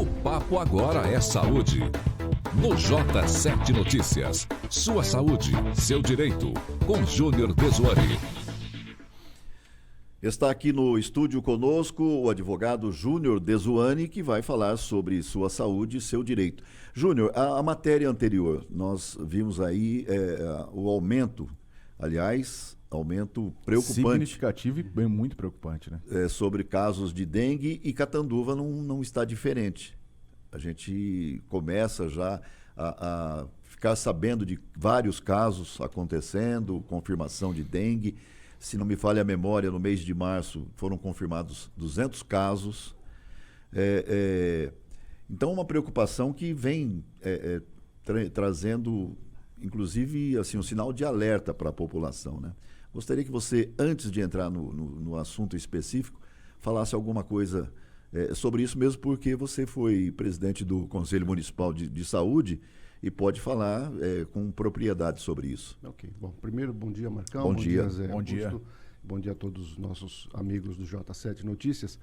O papo agora é saúde. No J7 Notícias, sua saúde, seu direito, com Júnior Dezuani. Está aqui no estúdio conosco o advogado Júnior Dezuani, que vai falar sobre sua saúde e seu direito. Júnior, a matéria anterior, nós vimos aí o aumento, aumento preocupante. Significativo e muito preocupante, né? Sobre casos de dengue, e Catanduva não está diferente. A gente começa já a ficar sabendo de vários casos acontecendo, confirmação de dengue. Se não me falha a memória, no mês de março foram confirmados 200 casos. Então, uma preocupação que vem trazendo, inclusive, assim, um sinal de alerta para a população, né? Gostaria que você, antes de entrar no assunto específico, falasse alguma coisa sobre isso, mesmo porque você foi presidente do Conselho Municipal de Saúde e pode falar com propriedade sobre isso. Ok. Bom, primeiro, bom dia, Marcão. Bom dia, Zé Bom dia. Augusto. Bom dia a todos os nossos amigos do J7 Notícias.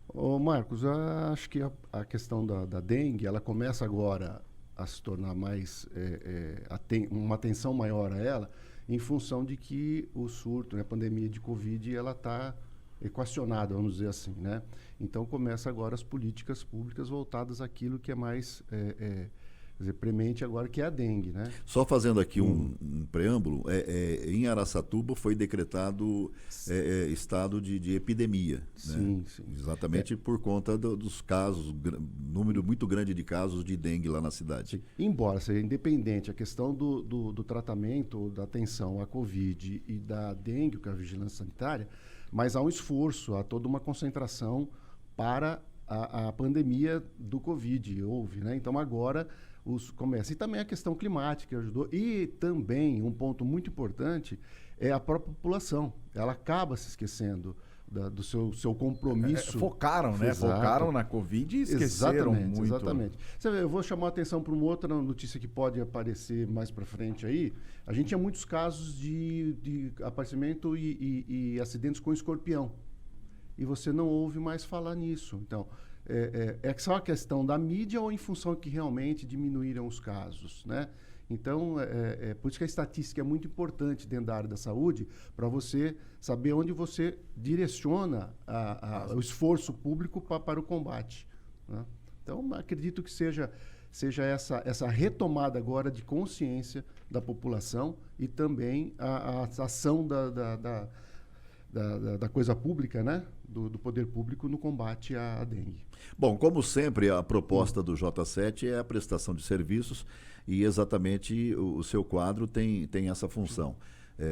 Ô, Marcos, eu acho que a questão da dengue, ela começa agora a se tornar mais, uma atenção maior a ela, em função de que o surto, né, a pandemia de Covid, ela está equacionada, vamos dizer assim, né? Então, começa agora as políticas públicas voltadas àquilo que é mais premente agora, que é a dengue, né? Só fazendo aqui um preâmbulo, em Araçatuba foi decretado estado de epidemia. Sim, né? sim. Exatamente por conta dos casos, número muito grande de casos de dengue lá na cidade. Sim. Embora seja independente a questão do tratamento, da atenção à Covid e da dengue, que é a vigilância sanitária, mas há um esforço, há toda uma concentração para a pandemia do Covid, né? Então agora começa. E também a questão climática ajudou. E também um ponto muito importante é a própria população. Ela acaba se esquecendo do seu compromisso. Focaram, né? Exato. Focaram na Covid e esqueceram muito. Exatamente. Você vê, eu vou chamar a atenção para uma outra notícia que pode aparecer mais para frente aí. A gente tinha muitos casos de aparecimento e acidentes com escorpião. E você não ouve mais falar nisso. Então, é só a questão da mídia ou em função que realmente diminuíram os casos, né? Então, por isso que a estatística é muito importante dentro da área da saúde, para você saber onde você direciona o esforço público para o combate, né? Então, acredito que seja essa retomada agora de consciência da população e também a ação da coisa pública, né? Do poder público no combate à dengue. Bom, como sempre, a proposta do J7 é a prestação de serviços e exatamente o seu quadro tem essa função.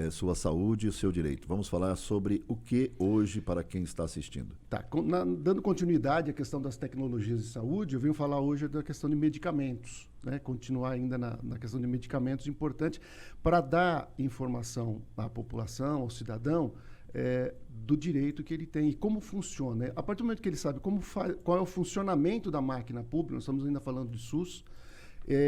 Sua saúde e o seu direito. Vamos falar sobre o que hoje para quem está assistindo. Tá, dando continuidade à questão das tecnologias de saúde, eu venho falar hoje da questão de medicamentos, né? Continuar ainda na questão de medicamentos, importante para dar informação à população, ao cidadão, do direito que ele tem e como funciona, né? A partir do momento que ele sabe qual é o funcionamento da máquina pública, nós estamos ainda falando de SUS,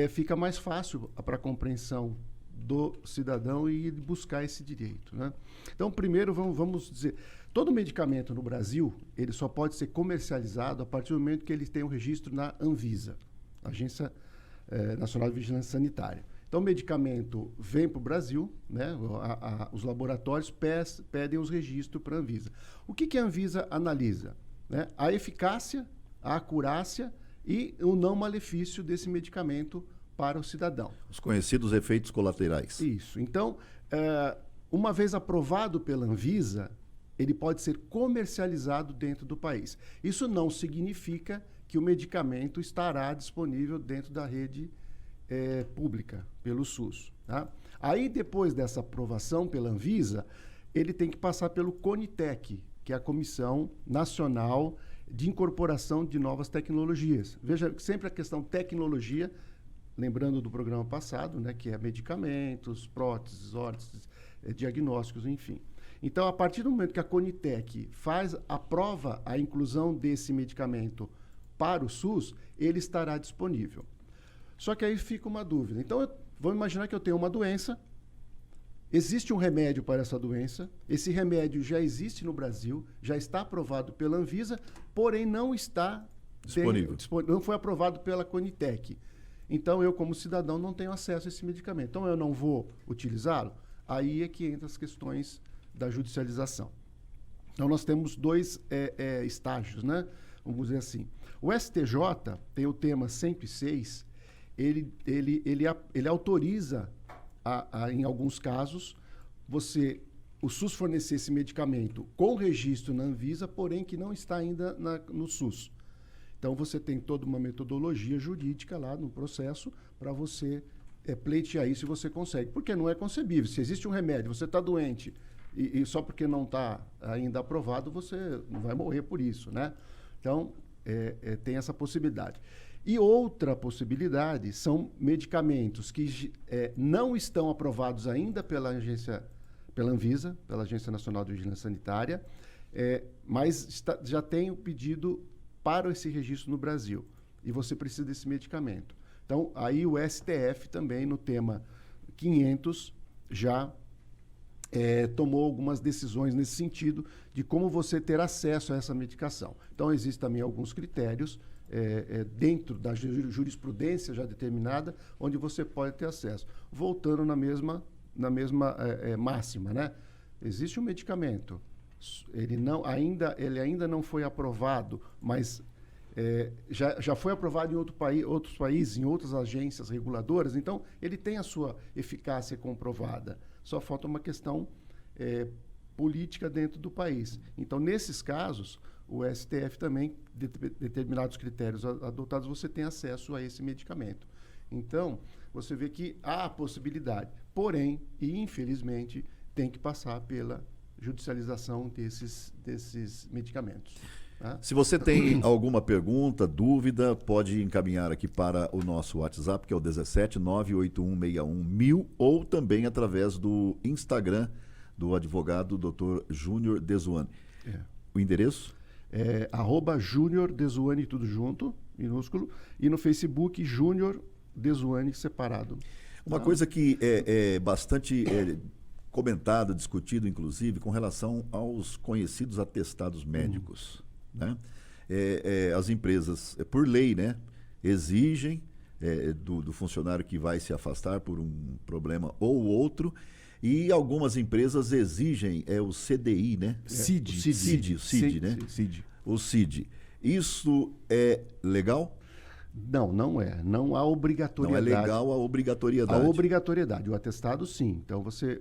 fica mais fácil para a compreensão do cidadão e buscar esse direito, né? Então, primeiro, vamos dizer, todo medicamento no Brasil, ele só pode ser comercializado a partir do momento que ele tem um registro na Anvisa, Agência Nacional de Vigilância Sanitária. Então, o medicamento vem para o Brasil, né? Os laboratórios pedem os registros para a Anvisa. O que a Anvisa analisa? Né? A eficácia, a acurácia e o não malefício desse medicamento para o cidadão. Os conhecidos efeitos colaterais. Isso. Então, uma vez aprovado pela Anvisa, ele pode ser comercializado dentro do país. Isso não significa que o medicamento estará disponível dentro da rede pública, pelo SUS. Tá? Aí, depois dessa aprovação pela Anvisa, ele tem que passar pelo CONITEC, que é a Comissão Nacional de Incorporação de Novas Tecnologias. Veja, sempre a questão tecnologia, lembrando do programa passado, né, que é medicamentos, próteses, órteses, diagnósticos, enfim. Então, a partir do momento que a CONITEC aprova a inclusão desse medicamento para o SUS, ele estará disponível. Só que aí fica uma dúvida. Então, vamos imaginar que eu tenho uma doença, existe um remédio para essa doença, esse remédio já existe no Brasil, já está aprovado pela Anvisa, porém não está disponível. Não foi aprovado pela Conitec. Então, eu, como cidadão, não tenho acesso a esse medicamento. Então, eu não vou utilizá-lo? Aí é que entram as questões da judicialização. Então, nós temos dois estágios, né? Vamos dizer assim. O STJ tem o tema 106, ele autoriza, em alguns casos, o SUS fornecer esse medicamento com registro na Anvisa, porém que não está ainda no SUS. Então, você tem toda uma metodologia jurídica lá no processo para você pleitear isso e você consegue. Porque não é concebível. Se existe um remédio, você está doente, e só porque não está ainda aprovado, você não vai morrer por isso, né? Então, tem essa possibilidade. E outra possibilidade são medicamentos que não estão aprovados ainda pela Anvisa, pela Agência Nacional de Vigilância Sanitária, mas já tem o pedido para esse registro no Brasil. E você precisa desse medicamento. Então, aí o STF também, no tema 500, já tomou algumas decisões nesse sentido de como você ter acesso a essa medicação. Então, existem também alguns critérios dentro da jurisprudência já determinada, onde você pode ter acesso. Voltando na mesma máxima, né? Existe um medicamento, ele ainda não foi aprovado, mas já foi aprovado em outros países, em outras agências reguladoras, então ele tem a sua eficácia comprovada. Só falta uma questão política dentro do país. Então, nesses casos, o STF também, determinados critérios adotados, você tem acesso a esse medicamento. Então, você vê que há a possibilidade, porém, e infelizmente, tem que passar pela judicialização desses medicamentos. Tá? Se você tem alguma pergunta, dúvida, pode encaminhar aqui para o nosso WhatsApp, que é o 17 981611000, ou também através do Instagram do advogado Dr. Júnior Dezuani. O endereço? @Júnior Dezuani, tudo junto, minúsculo, e no Facebook, Júnior Dezuani, separado. Uma coisa que é bastante comentado, discutido, inclusive, com relação aos conhecidos atestados médicos. Né? As empresas, por lei, né, exigem do funcionário que vai se afastar por um problema ou outro, e algumas empresas exigem o CDI, né? CID, né? O CID. Isso é legal? Não é. Não há obrigatoriedade. Não é legal a obrigatoriedade. A obrigatoriedade. O atestado, sim. Então, você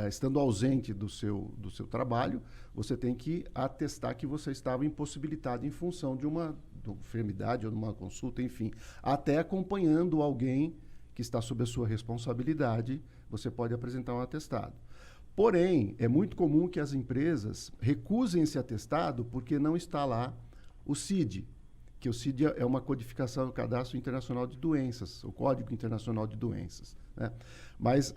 estando ausente do seu trabalho, você tem que atestar que você estava impossibilitado em função de uma enfermidade ou de uma consulta, enfim. Até acompanhando alguém que está sob a sua responsabilidade, você pode apresentar um atestado. Porém, é muito comum que as empresas recusem esse atestado porque não está lá o CID, que o CID é uma codificação do Cadastro Internacional de Doenças, o Código Internacional de Doenças. Né? Mas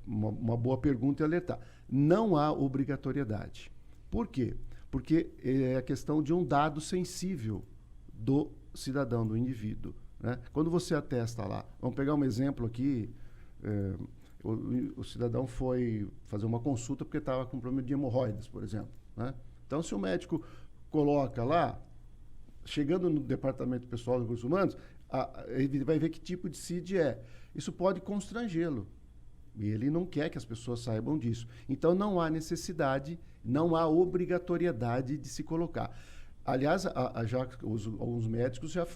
uma boa pergunta é alertar. Não há obrigatoriedade. Por quê? Porque é a questão de um dado sensível do cidadão, do indivíduo. Né? Quando você atesta lá, vamos pegar um exemplo aqui, o cidadão foi fazer uma consulta porque estava com problema de hemorroidas, por exemplo. Né? Então, se o médico coloca lá, chegando no departamento pessoal de recursos humanos, ele vai ver que tipo de CID é. Isso pode constrangê-lo. E ele não quer que as pessoas saibam disso. Então, não há necessidade, não há obrigatoriedade de se colocar. Aliás, alguns médicos já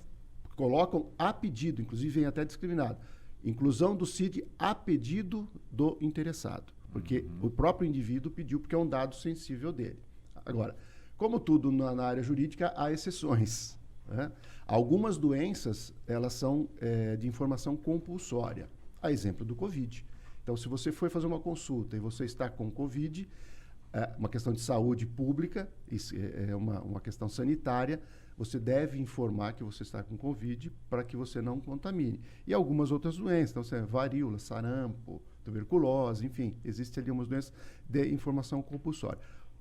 colocam a pedido, inclusive vem até discriminado, inclusão do CID a pedido do interessado. Porque o próprio indivíduo pediu, porque é um dado sensível dele. Agora, como tudo na área jurídica, há exceções. Né? Algumas doenças, elas são de informação compulsória. A exemplo do Covid. Então, se você foi fazer uma consulta e você está com Covid, uma questão de saúde pública, isso é uma questão sanitária, você deve informar que você está com Covid para que você não contamine. E algumas outras doenças, então, varíola, sarampo, tuberculose, enfim, existem ali umas doenças de informação compulsória.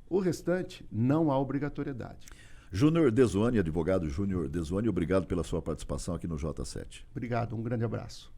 O restante, não há obrigatoriedade. Júnior Dezuani, advogado Júnior Dezuani, obrigado pela sua participação aqui no J7. Obrigado, um grande abraço.